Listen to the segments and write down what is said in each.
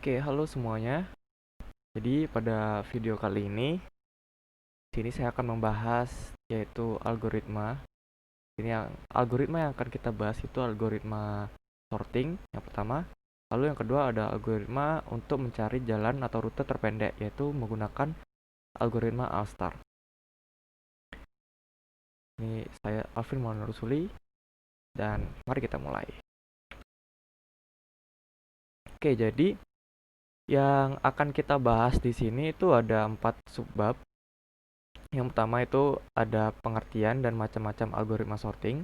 Oke, halo semuanya. Jadi pada video kali ini, sini saya akan membahas yaitu algoritma. Algoritma yang akan kita bahas itu algoritma sorting yang pertama. Lalu yang kedua ada algoritma untuk mencari jalan atau rute terpendek, yaitu menggunakan algoritma Alstar. Ini saya Alvin Maulana Rusuli dan mari kita mulai. Oke, jadi yang akan kita bahas di sini itu ada 4 subbab. Yang pertama itu ada pengertian dan macam-macam algoritma sorting.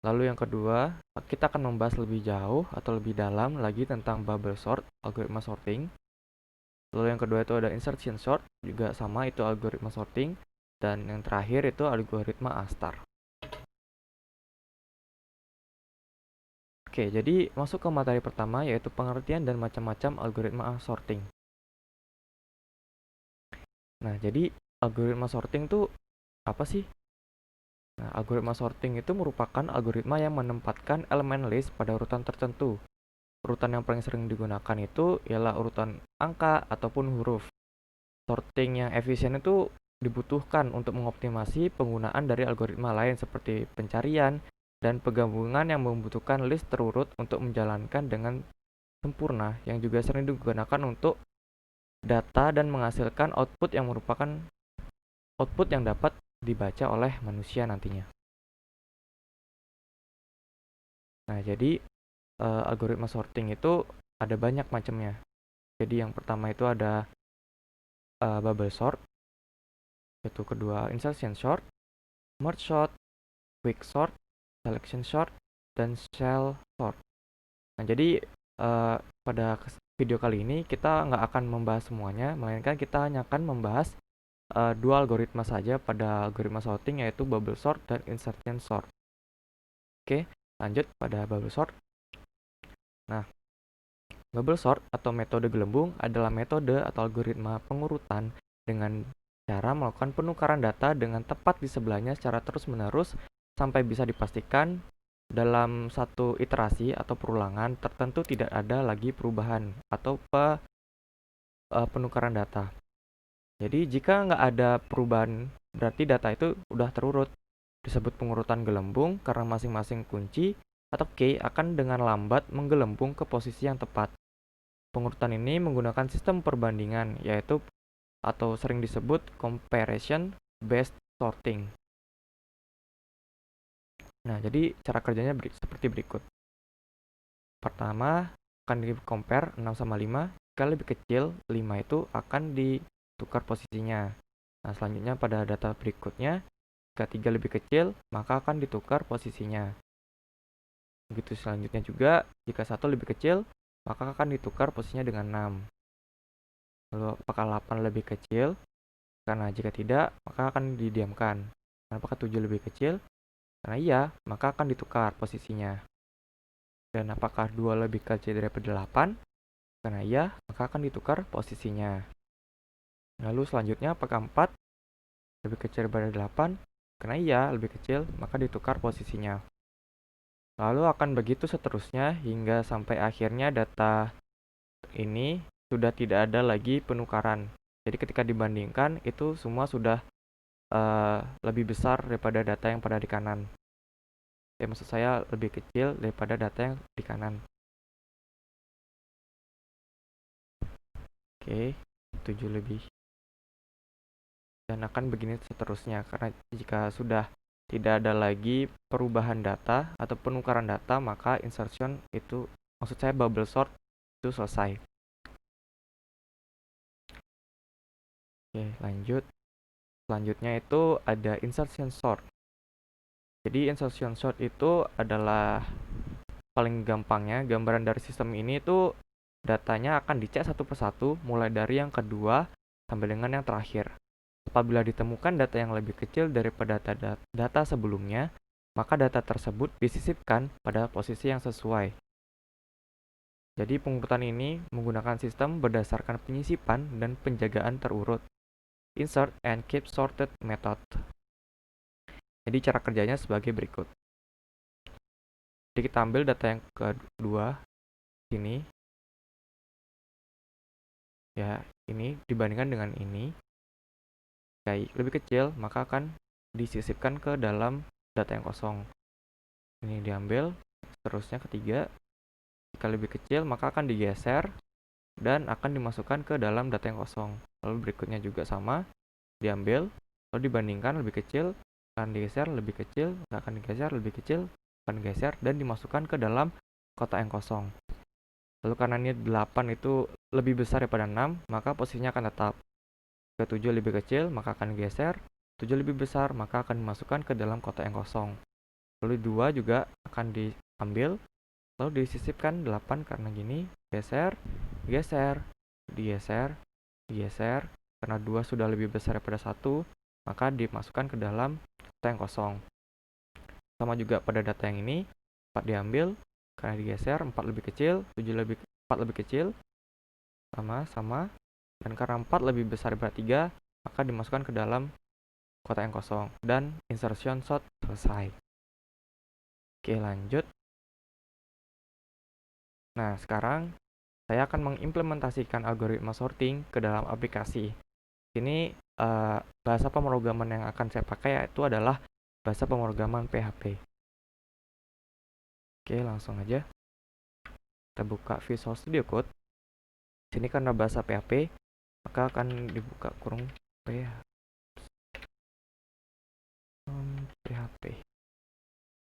Lalu yang kedua, kita akan membahas lebih jauh atau lebih dalam lagi tentang bubble sort, algoritma sorting. Lalu yang kedua itu ada insertion sort, juga sama itu algoritma sorting. Dan yang terakhir itu algoritma Astar. Oke, jadi masuk ke materi pertama yaitu pengertian dan macam-macam algoritma sorting. Nah, jadi algoritma sorting itu apa sih? Nah, algoritma sorting itu merupakan algoritma yang menempatkan elemen list pada urutan tertentu. Urutan yang paling sering digunakan itu ialah urutan angka ataupun huruf. Sorting yang efisien itu dibutuhkan untuk mengoptimasi penggunaan dari algoritma lain seperti pencarian dan penggabungan yang membutuhkan list terurut untuk menjalankan dengan sempurna, yang juga sering digunakan untuk data dan menghasilkan output yang merupakan output yang dapat dibaca oleh manusia nantinya. Nah, jadi algoritma sorting itu ada banyak macamnya. Jadi yang pertama itu ada bubble sort, yaitu kedua insertion sort, merge sort, quick sort, selection sort, dan shell sort. Nah, jadi pada video kali ini kita nggak akan membahas semuanya, melainkan kita hanya akan membahas dua algoritma saja pada algoritma sorting, yaitu bubble sort dan insertion sort. Oke, lanjut pada bubble sort. Nah, bubble sort atau metode gelembung adalah metode atau algoritma pengurutan dengan cara melakukan penukaran data dengan tepat di sebelahnya secara terus-menerus sampai bisa dipastikan dalam satu iterasi atau perulangan tertentu tidak ada lagi perubahan atau penukaran data. Jadi jika nggak ada perubahan, berarti data itu udah terurut. Disebut pengurutan gelembung karena masing-masing kunci atau key akan dengan lambat menggelembung ke posisi yang tepat. Pengurutan ini menggunakan sistem perbandingan, yaitu atau sering disebut comparison based sorting. Nah, jadi cara kerjanya seperti berikut. Pertama, akan di compare 6 sama 5. Jika lebih kecil, 5 itu akan ditukar posisinya. Nah, selanjutnya pada data berikutnya, jika 3 lebih kecil, maka akan ditukar posisinya. Begitu selanjutnya juga, jika 1 lebih kecil, maka akan ditukar posisinya dengan 6. Lalu apakah 8 lebih kecil? Karena jika tidak, maka akan didiamkan. Dan apakah 7 lebih kecil? Karena iya, maka akan ditukar posisinya. Dan apakah 2 lebih kecil daripada 8? Karena iya, maka akan ditukar posisinya. Lalu selanjutnya apakah 4 lebih kecil daripada 8? Karena iya, lebih kecil, maka ditukar posisinya. Lalu akan begitu seterusnya hingga sampai akhirnya data ini sudah tidak ada lagi penukaran. Jadi ketika dibandingkan itu semua sudah lebih besar daripada data yang pada di kanan. Ya, maksud saya lebih kecil daripada data yang di kanan. Oke, 7 lebih. Dan akan begini seterusnya, karena jika sudah tidak ada lagi perubahan data atau penukaran data, maka insertion itu, maksud saya bubble sort itu selesai. Oke, lanjut. Selanjutnya itu ada insertion sort. Jadi insertion sort itu adalah paling gampangnya gambaran dari sistem ini itu datanya akan dicek satu persatu mulai dari yang kedua sampai dengan yang terakhir. Apabila ditemukan data yang lebih kecil daripada data sebelumnya, maka data tersebut disisipkan pada posisi yang sesuai. Jadi pengurutan ini menggunakan sistem berdasarkan penyisipan dan penjagaan terurut. Insert and keep sorted method. Jadi cara kerjanya sebagai berikut. Jadi kita ambil data yang kedua sini. ini dibandingkan dengan ini lebih kecil, maka akan disisipkan ke dalam data yang kosong. Ini diambil, seterusnya ketiga, jika lebih kecil maka akan digeser dan akan dimasukkan ke dalam data yang kosong. Lalu berikutnya juga sama, diambil, lalu dibandingkan lebih kecil, akan digeser, lebih kecil, akan digeser, lebih kecil, akan digeser, dan dimasukkan ke dalam kotak yang kosong. Lalu karena ini 8 itu lebih besar daripada 6, maka posisinya akan tetap. Ke 7 lebih kecil, maka akan digeser, 7 lebih besar, maka akan dimasukkan ke dalam kotak yang kosong. Lalu 2 juga akan diambil, lalu disisipkan 8 karena gini, geser, geser, digeser, digeser. Karena 2 sudah lebih besar daripada 1, maka dimasukkan ke dalam kotak yang kosong. Sama juga pada data yang ini, 4 diambil, karena digeser, 4 lebih kecil, 4 lebih kecil, sama, dan karena 4 lebih besar daripada 3, maka dimasukkan ke dalam kotak yang kosong, dan insertion sort selesai. Oke, lanjut. Nah, sekarang saya akan mengimplementasikan algoritma sorting ke dalam aplikasi. Ini bahasa pemrograman yang akan saya pakai yaitu adalah bahasa pemrograman PHP. Oke, langsung aja. Kita buka Visual Studio Code. Sini karena bahasa PHP, maka akan dibuka kurung PHP.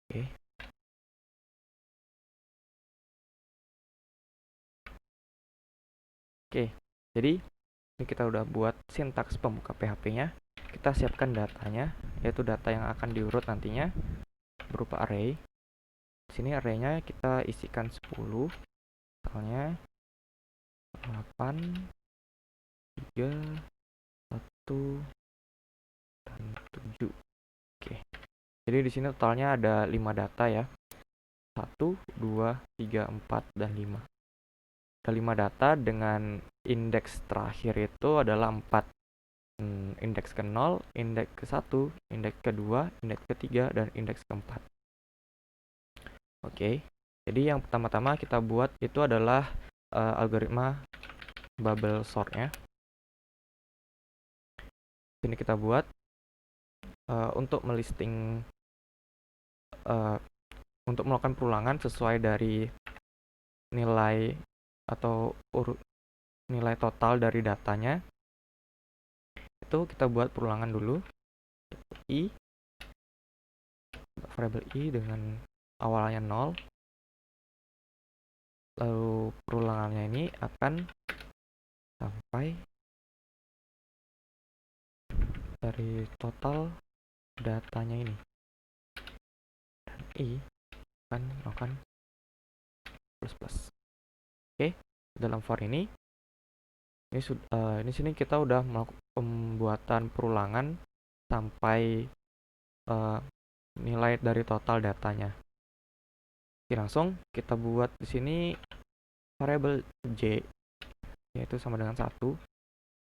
Oke. Oke, jadi ini kita udah buat sintaks pembuka PHP-nya. Kita siapkan datanya, yaitu data yang akan diurut nantinya berupa array. Di sini array-nya kita isikan 10, misalnya 8, 3, 1, dan 7. Oke. Jadi di sini totalnya ada 5 data ya. 1, 2, 3, 4, dan 5. Ada 5 data dengan indeks terakhir itu adalah 4. Indeks ke-0, indeks ke-1, indeks ke-2, indeks ke-3, dan indeks ke-4. Oke. Jadi yang pertama-tama kita buat itu adalah algoritma bubble sort-nya. Sini kita buat untuk melisting untuk melakukan perulangan sesuai dari nilai atau nilai total dari datanya. Itu kita buat perulangan dulu. I, variabel I dengan awalnya 0. Lalu perulangannya ini akan sampai dari total datanya ini. Dan I akan plus. Oke, dalam for ini sini kita udah melakukan pembuatan perulangan sampai nilai dari total datanya. Oke, langsung kita buat di sini variabel J, yaitu sama dengan 1,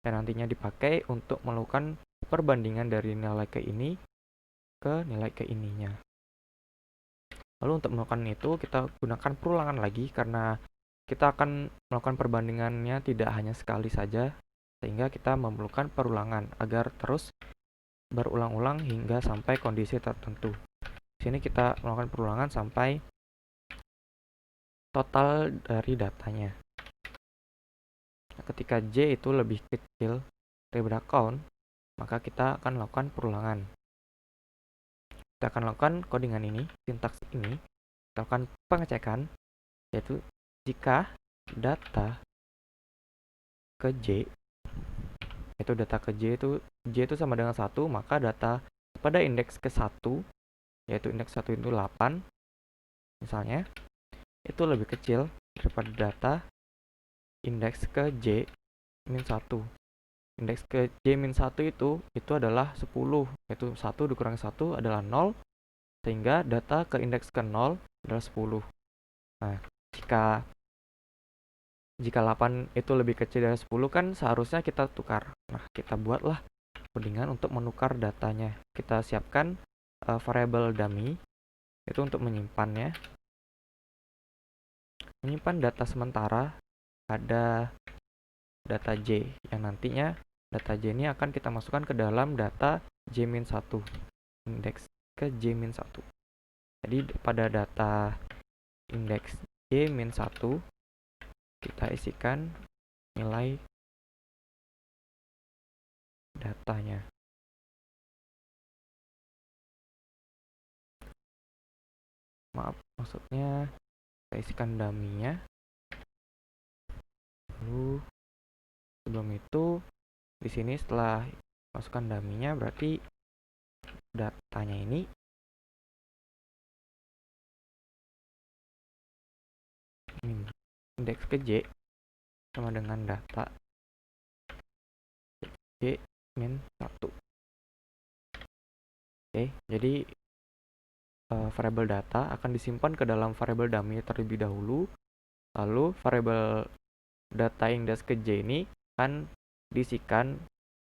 dan nantinya dipakai untuk melakukan perbandingan dari nilai ke ini ke nilai ke ininya. Lalu untuk melakukan itu kita gunakan perulangan lagi karena kita akan melakukan perbandingannya tidak hanya sekali saja, sehingga kita memerlukan perulangan agar terus berulang-ulang hingga sampai kondisi tertentu. Di sini kita melakukan perulangan sampai total dari datanya. Ketika J itu lebih kecil daripada count, maka kita akan lakukan perulangan. Kita akan lakukan codingan ini, sintaks ini, kita lakukan pengecekan, yaitu jika data ke J, yaitu data ke J itu sama dengan 1, maka data pada indeks ke 1, yaitu indeks 1 itu 8, misalnya, itu lebih kecil daripada data indeks ke J min 1. Indeks ke J min 1 itu adalah 10, yaitu 1 dikurangi 1 adalah 0, sehingga data ke indeks ke 0 adalah 10. Nah, jika 8 itu lebih kecil dari 10 kan seharusnya kita tukar. Nah, kita buatlah codingan untuk menukar datanya. Kita siapkan variabel dummy itu untuk menyimpannya. Menyimpan data sementara pada data J, yang nantinya data J ini akan kita masukkan ke dalam data J-1, indeks ke J-1. Jadi pada data indeks J-1 kita isikan nilai datanya. Maaf, maksudnya kita isikan dummy-nya. Lalu sebelum itu di sini setelah masukkan dummy-nya berarti datanya ini indeks ke J sama dengan data J-1. Oke, jadi variabel data akan disimpan ke dalam variabel dummy terlebih dahulu. Lalu variabel data indeks ke J ini akan diisikan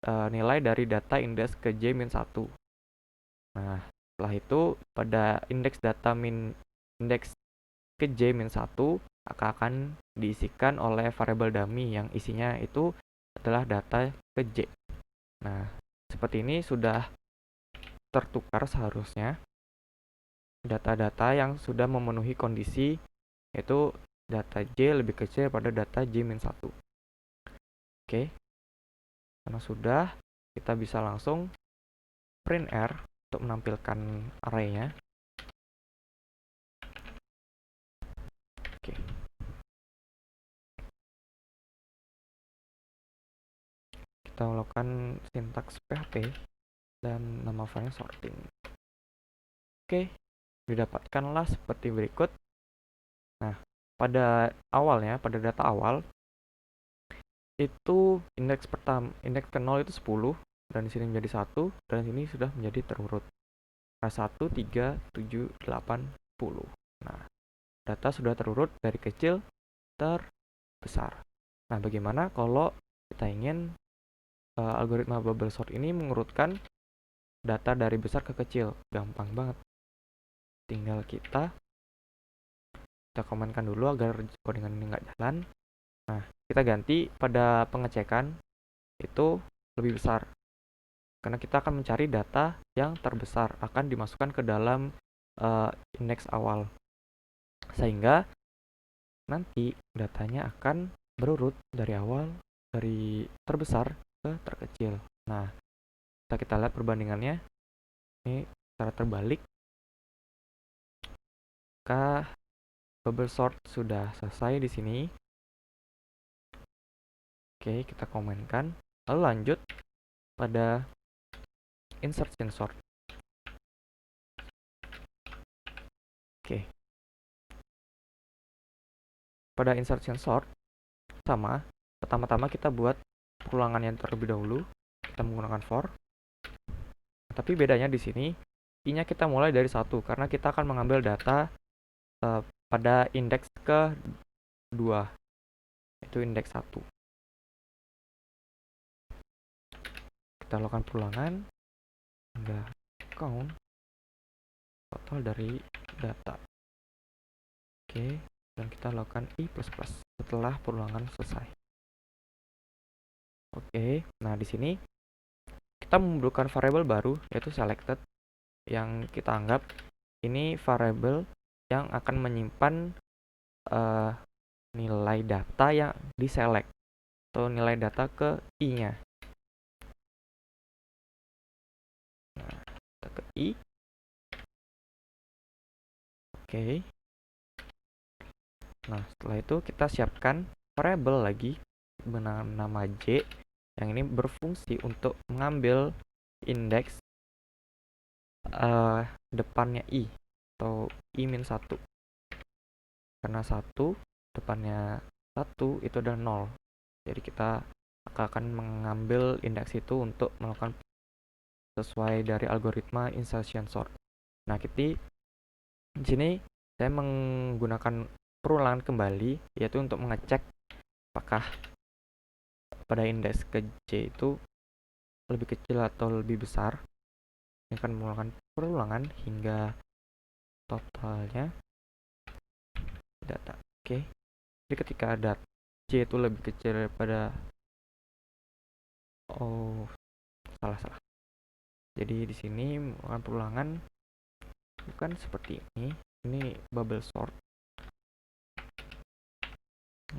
nilai dari data indeks ke J-1. Nah, setelah itu pada indeks data indeks ke J-1 akan diisikan oleh variabel dummy yang isinya itu adalah data ke J. Nah, seperti ini sudah tertukar seharusnya data-data yang sudah memenuhi kondisi, yaitu data J lebih kecil daripada data J-1. Oke, karena sudah, kita bisa langsung print R untuk menampilkan array-nya. Oke. Kita lakukan sintaks PHP dan nama filenya sorting. Oke, didapatkanlah seperti berikut. Nah, pada awalnya, pada data awal itu indeks pertama, indeks ke-0 itu 10 dan di sini menjadi 1 dan ini sudah menjadi terurut. Nah, 1 3 7 8 10. Nah, data sudah terurut dari kecil terbesar. Nah, bagaimana kalau kita ingin algoritma bubble sort ini mengurutkan data dari besar ke kecil? Gampang banget. Tinggal kita komenkan dulu agar codingan ini nggak jalan. Nah, kita ganti pada pengecekan itu lebih besar. Karena kita akan mencari data yang terbesar akan dimasukkan ke dalam indeks awal. Sehingga nanti datanya akan berurut dari awal, dari terbesar ke terkecil. Nah, kita lihat perbandingannya. Ini secara terbalik. Maka bubble sort sudah selesai di sini. Oke, kita komenkan. Lalu lanjut pada insertion sort. Oke. Pada insertion sort sama, pertama-tama kita buat perulangan yang terlebih dahulu. Kita menggunakan for. Tapi bedanya di sini, i-nya kita mulai dari 1 karena kita akan mengambil data pada indeks ke-2, itu indeks 1. Kita lakukan perulangan hingga count total dari data. Oke, dan kita lakukan i++ setelah perulangan selesai. Oke, nah di sini kita membutuhkan variabel baru yaitu selected yang kita anggap ini variabel yang akan menyimpan nilai data yang diselect atau nilai data ke i-nya. Nah, kita ke i. Oke. Nah, setelah itu kita siapkan variabel lagi bernama J yang ini berfungsi untuk mengambil indeks depannya i atau i-1. Karena 1 depannya 1 itu adalah 0. Jadi kita akan mengambil indeks itu untuk melakukan sesuai dari algoritma insertion sort. Nah, di sini saya menggunakan perulangan kembali yaitu untuk mengecek apakah pada indeks ke J itu lebih kecil atau lebih besar. Ini akan melakukan perulangan hingga totalnya data. Oke. Jadi ketika data J itu lebih kecil daripada Oh, salah. Jadi di sini melakukan perulangan bukan seperti ini. Ini bubble sort.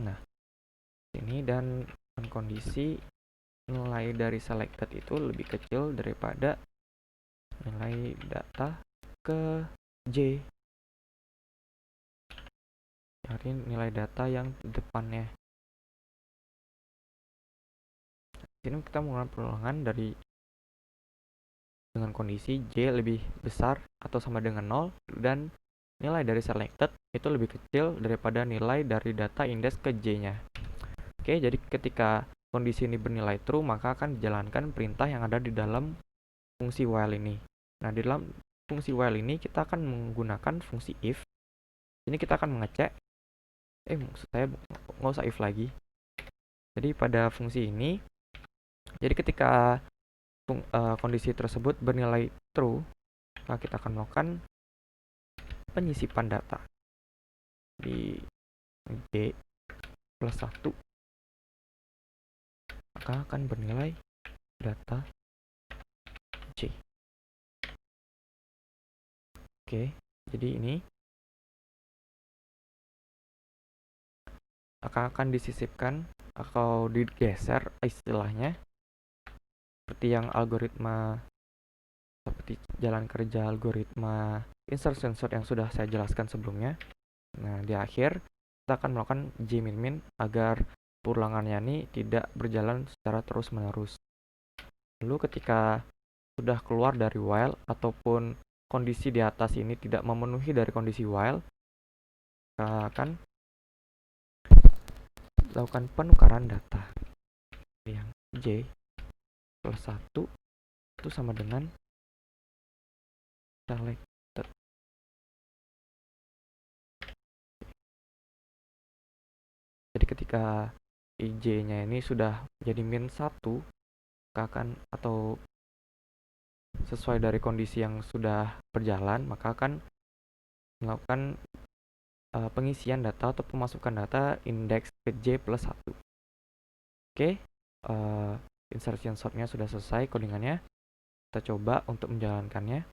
Nah, ini dan kondisi nilai dari selected itu lebih kecil daripada nilai data ke J. Jadi nilai data yang di depannya. Di sini kita melakukan perulangan dengan kondisi J lebih besar atau sama dengan 0 dan nilai dari selected itu lebih kecil daripada nilai dari data index ke J-nya. Oke, jadi ketika kondisi ini bernilai true, maka akan dijalankan perintah yang ada di dalam fungsi while ini. Nah, di dalam fungsi while ini kita akan menggunakan fungsi if. Ini kita akan mengecek. Maksud saya nggak usah if lagi. Jadi pada fungsi ini, jadi ketika kondisi tersebut bernilai true, maka kita akan melakukan penyisipan data di J plus 1, maka akan bernilai data J. Oke, jadi ini akan disisipkan atau digeser istilahnya seperti yang algoritma seperti jalan kerja algoritma insertion sort yang sudah saya jelaskan sebelumnya. Nah, di akhir kita akan melakukan J-min agar perulangannya ini tidak berjalan secara terus-menerus. Lalu ketika sudah keluar dari while ataupun kondisi di atas ini tidak memenuhi dari kondisi while, kita akan lakukan penukaran data yang J plus 1 itu sama dengan selected. Jadi ketika IJ-nya ini sudah jadi min 1, akan atau sesuai dari kondisi yang sudah berjalan, maka akan melakukan pengisian data atau pemasukan data indeks ke J plus 1. Oke, insertion sort-nya sudah selesai codingannya. Kita coba untuk menjalankannya.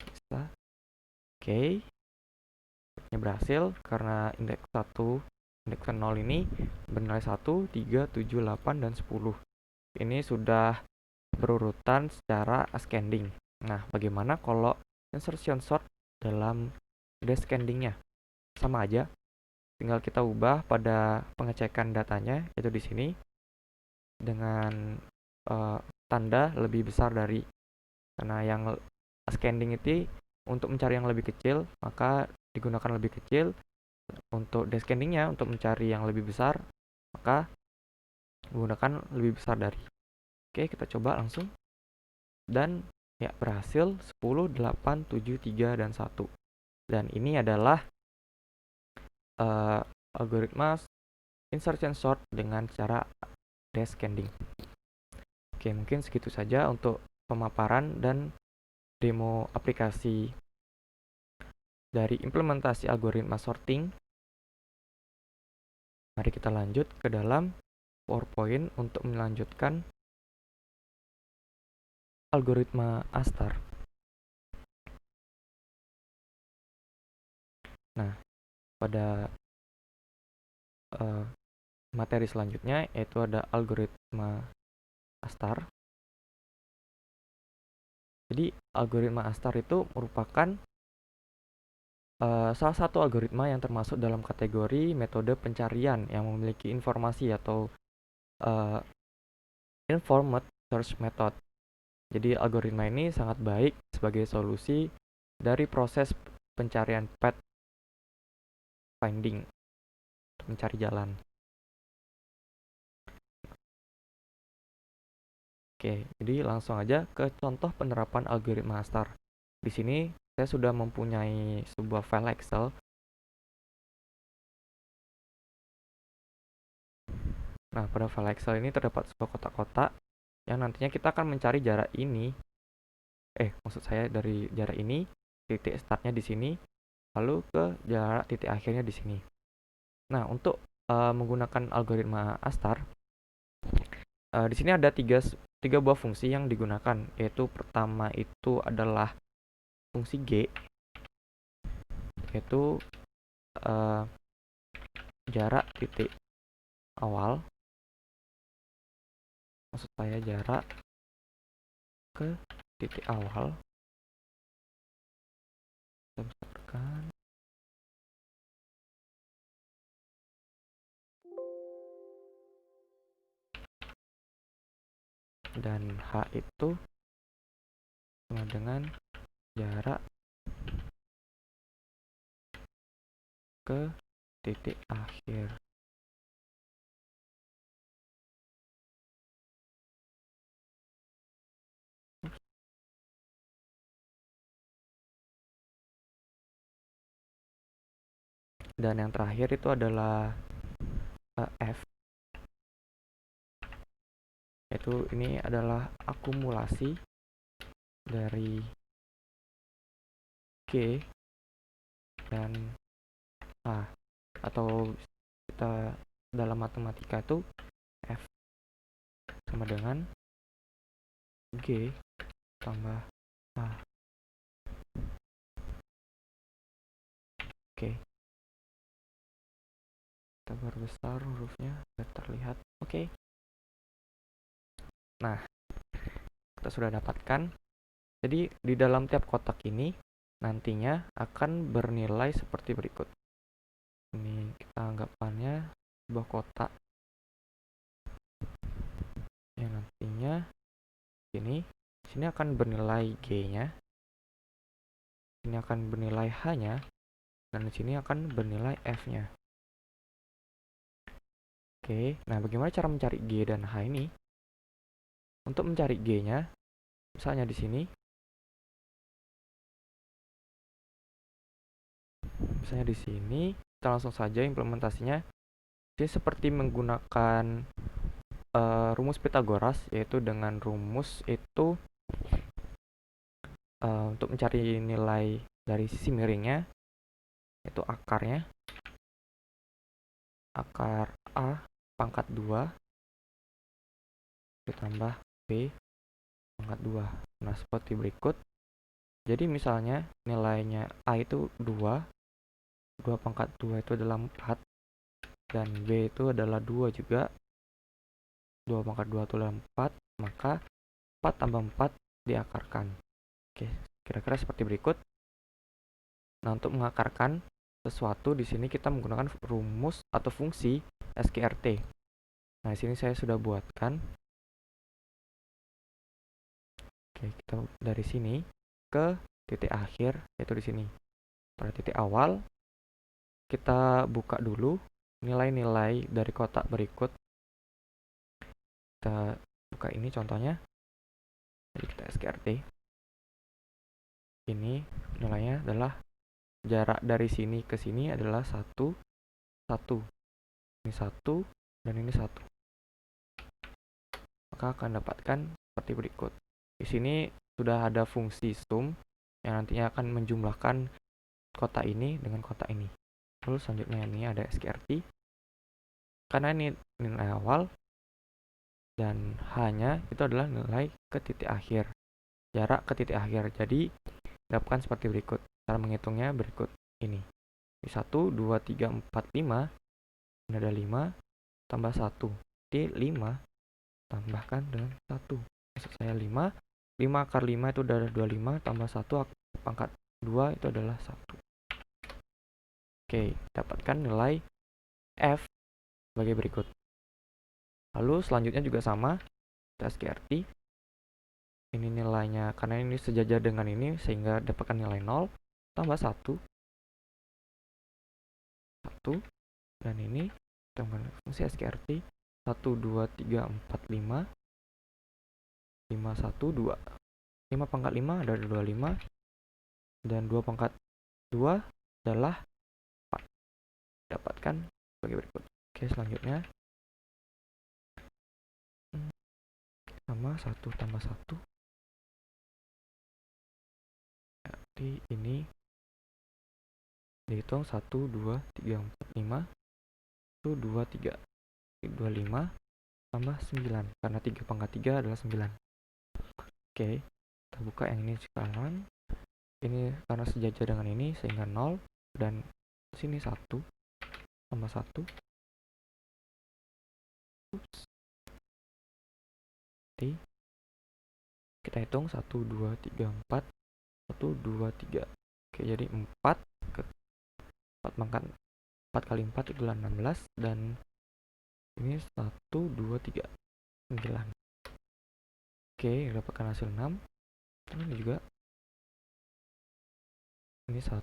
Bisa. Oke. Ini berhasil karena indeks 1, indeks 0 ini bernilai 1, 3, 7, 8, dan 10. Ini sudah berurutan secara ascending. Nah, bagaimana kalau insertion sort dalam descending-nya? Sama aja, tinggal kita ubah pada pengecekan datanya, yaitu di sini dengan tanda lebih besar dari, karena yang ascending itu untuk mencari yang lebih kecil, maka digunakan lebih kecil. Untuk descending-nya untuk mencari yang lebih besar, maka menggunakan lebih besar dari. Oke, kita coba langsung. Dan ya, berhasil 10, 8, 7, 3, dan 1. Dan ini adalah algoritma insertion sort dengan cara descending. Oke, mungkin segitu saja untuk pemaparan dan demo aplikasi dari implementasi algoritma sorting. Mari kita lanjut ke dalam PowerPoint untuk melanjutkan algoritma Astar. Nah, pada materi selanjutnya yaitu ada algoritma Astar. Jadi algoritma Astar itu merupakan salah satu algoritma yang termasuk dalam kategori metode pencarian yang memiliki informasi atau informed search method. Jadi algoritma ini sangat baik sebagai solusi dari proses pencarian path finding, mencari jalan. Oke, jadi langsung aja ke contoh penerapan algoritma Astar. Di sini saya sudah mempunyai sebuah file Excel. Nah, pada file Excel ini terdapat sebuah kotak-kotak yang nantinya kita akan mencari jarak ini. Maksud saya dari jarak ini, titik startnya di sini, lalu ke jarak titik akhirnya di sini. Nah, untuk menggunakan algoritma Astar, Di sini ada tiga buah fungsi yang digunakan, yaitu pertama itu adalah fungsi G, yaitu uh, jarak titik awal, maksud saya jarak ke titik awal. Kita besarkan. Dan H itu sama dengan jarak ke titik akhir. Dan yang terakhir itu adalah F, yaitu ini adalah akumulasi dari G dan A, atau kita dalam matematika itu F sama dengan G tambah A. Oke, kita perbesar hurufnya biar terlihat. Oke. Nah, kita sudah dapatkan. Jadi di dalam tiap kotak ini nantinya akan bernilai seperti berikut. Ini kita anggapannya sebuah kotak yang nantinya sini akan bernilai G-nya, ini akan bernilai H-nya, dan di sini akan bernilai F-nya. Oke, nah bagaimana cara mencari G dan H ini? Untuk mencari G-nya, misalnya di sini, kita langsung saja implementasinya. Ini seperti menggunakan rumus Pythagoras, yaitu dengan rumus itu untuk mencari nilai dari sisi miringnya, itu akarnya, akar A pangkat 2 ditambah B pangkat 2. Nah, seperti berikut. Jadi misalnya nilainya A itu 2 pangkat 2 itu adalah 4, dan B itu adalah 2 juga. 2 pangkat 2 itu adalah 4, maka 4 tambah 4 diakarkan. Oke, kira-kira seperti berikut. Nah, untuk mengakarkan sesuatu di sini kita menggunakan rumus atau fungsi SQRT. Nah, di sini saya sudah buatkan. Oke, kita dari sini ke titik akhir, yaitu di sini. Pada titik awal, kita buka dulu nilai-nilai dari kotak berikut. Kita buka ini contohnya. Jadi kita SQRT. Ini nilainya adalah jarak dari sini ke sini adalah 1, 1. Ini 1 dan ini 1. Maka akan dapatkan seperti berikut. Di sini sudah ada fungsi sum yang nantinya akan menjumlahkan kotak ini dengan kotak ini. Lalu selanjutnya ini ada SQRT. Karena ini nilai awal dan H-nya itu adalah nilai ke titik akhir. Jarak ke titik akhir. Jadi dapatkan seperti berikut. Cara menghitungnya berikut ini. 1, 2, 3, 4, 5. Ini ada 5 tambah 1. Jadi 5 tambahkan dengan 1. Maksud saya 5. 5 akar 5 itu adalah 25 tambah 1 pangkat 2 itu adalah 1. Oke, dapatkan nilai F sebagai berikut. Lalu selanjutnya juga sama, kita SQRT. Ini nilainya, karena ini sejajar dengan ini, sehingga dapatkan nilai 0, tambah 1. 1, dan ini, kita menggunakan fungsi SQRT. 1, 2, 3, 4, 5. 5, 1, 2. 5 pangkat 5 ada 25. Dan 2 pangkat 2 adalah 4. Dapatkan sebagai berikut. Oke, selanjutnya. Sama 1 tambah 1. Jadi ini dihitung 1, 2, 3, 4, 5. 1, 2, 3, 25. tambah 9, karena 3 pangkat 3 adalah 9. Oke, kita buka yang ini sekarang. Ini karena sejajar dengan ini sehingga 0, dan sini 1 tambah 1. Kita hitung 1 2 3 4, 1 2 3. Oke, jadi 4 ke 4 pangkat 4 kali 4 itu adalah 16, dan ini 1 2 3 9. Oke, dapatkan hasil 6. Ini juga ini 1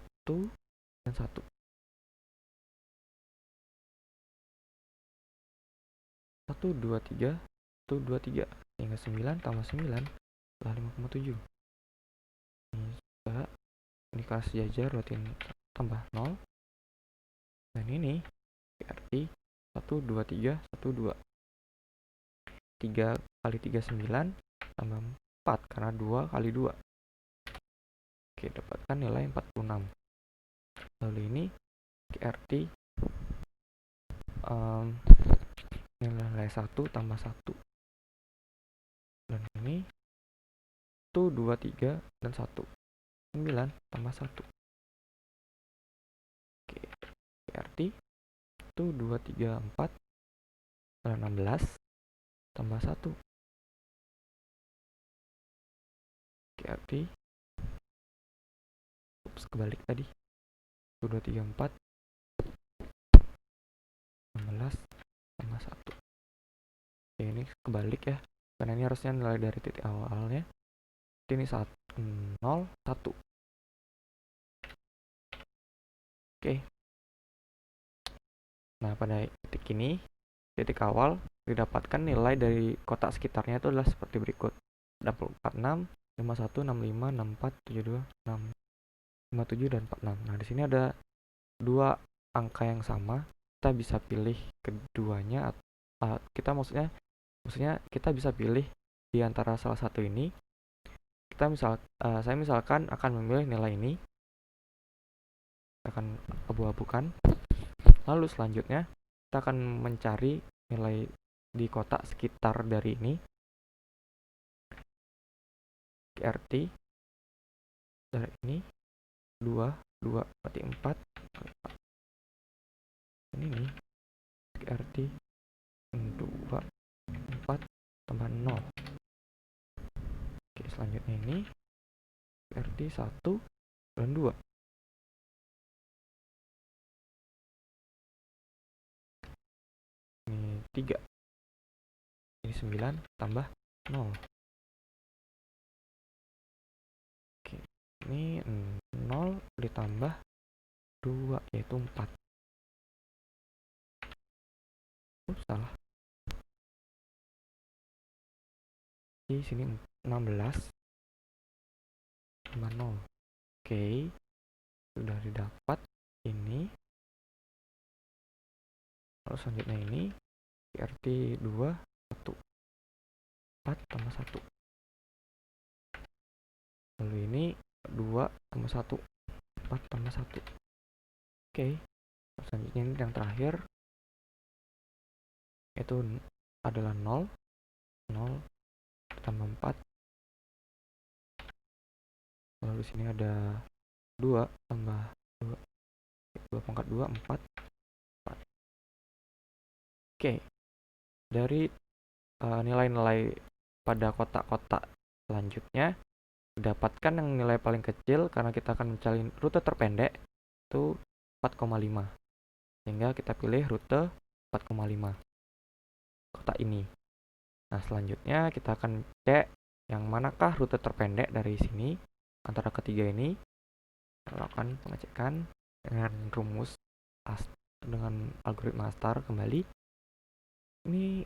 dan 1. 1 2 3 1 2 3 sehingga 9 tambah 9 adalah 5,7. Ini juga ini kelas sejajar berarti tambah 0, dan ini berarti 1 2 3 1 2. 3 kali 3 9 tambah 4 karena 2 kali 2. Oke, dapatkan nilai 46. Lalu ini QRT nilai 1 tambah 1, dan ini 1 2 3 dan 1, 9 tambah 1. Oke, QRT 1 2 3 4 adalah 16 tambah 1. QRT kebalik tadi. 1 2 3 4 16 tambah 1. Oke, ini kebalik ya, karena ini harusnya nilai dari titik awalnya. Ini 0 1. Oke, nah pada titik ini, titik awal, didapatkan nilai dari kotak sekitarnya itu adalah seperti berikut: 46 51 65 64 72 6 57 dan 46. Nah, di sini ada dua angka yang sama. Kita bisa pilih keduanya. Kita maksudnya kita bisa pilih di antara salah satu ini. Saya misalkan akan memilih nilai ini, akan abu-abukan. Lalu selanjutnya kita akan mencari nilai di kotak sekitar dari ini. QRT dari ini 2 berarti 4. Ini nih QRT 2 4 tambah 0. Oke, selanjutnya ini QRT 1 dan 2. Ini 3. Ini 9 tambah 0. Oke, ini 0 ditambah 2 yaitu 4. Salah. Di sini 16 tambah 0. Oke, sudah didapat ini. Lalu selanjutnya ini QRT 2 1 4 tambah 1. Lalu ini 2 tambah 1 4 tambah 1. Oke, selanjutnya ini yang terakhir, itu adalah 0 tambah 4. Lalu di sini ada 2 tambah 2 pangkat 2 4. Oke, dari nilai-nilai pada kotak-kotak selanjutnya, dapatkan yang nilai paling kecil karena kita akan mencari rute terpendek itu 4,5, sehingga kita pilih rute 4,5 kotak ini. Nah, selanjutnya kita akan cek yang manakah rute terpendek dari sini antara ketiga ini. Lakukan pengecekan dengan rumus dengan algoritma star kembali. Ini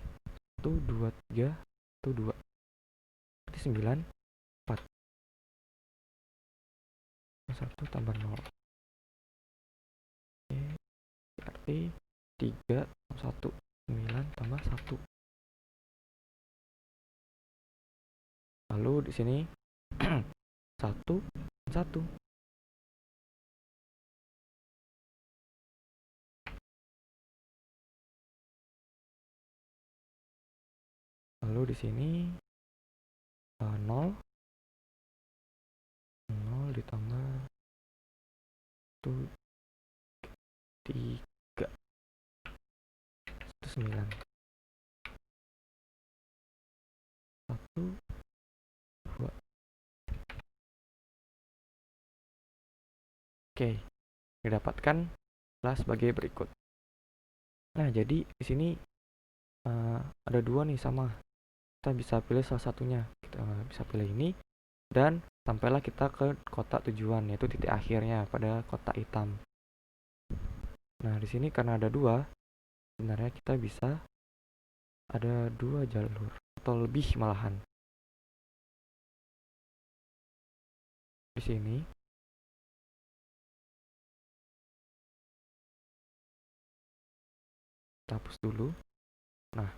1 2 3 1 2 berarti 9 4 1 tambah 0. Oke, berarti 3 1 9 tambah 1. Lalu di sini 1 1. Lalu di sini 0 ditambah 3 itu 9. 1 2. Oke, didapatkan adalah sebagai berikut. Nah, jadi di sini ada 2 nih sama. Kita bisa pilih salah satunya. Kita bisa pilih ini dan sampailah kita ke kotak tujuan, yaitu titik akhirnya pada kotak hitam. Nah, di sini karena ada 2, sebenarnya kita bisa ada 2 jalur atau lebih malahan. Di sini kita hapus dulu. Nah,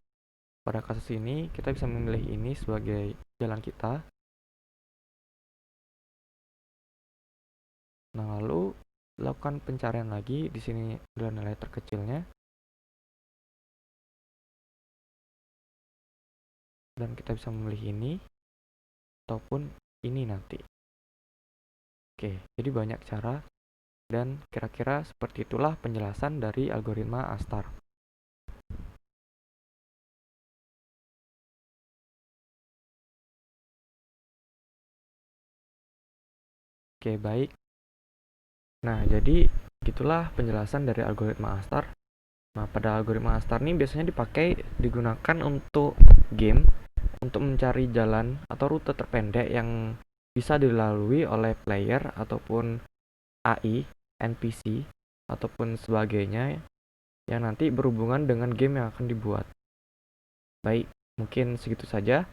pada kasus ini kita bisa memilih ini sebagai jalan kita. Nah, lalu lakukan pencarian lagi. Di sini adalah nilai terkecilnya. Dan kita bisa memilih ini ataupun ini nanti. Oke, jadi banyak cara dan kira-kira seperti itulah penjelasan dari algoritma A*STAR. Oke, baik. Nah, jadi gitulah penjelasan dari algoritma A*STAR. Nah, pada algoritma A*STAR ini biasanya digunakan untuk game, untuk mencari jalan atau rute terpendek yang bisa dilalui oleh player ataupun AI, NPC, ataupun sebagainya yang nanti berhubungan dengan game yang akan dibuat. Baik, mungkin segitu saja.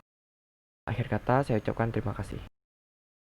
Akhir kata saya ucapkan terima kasih.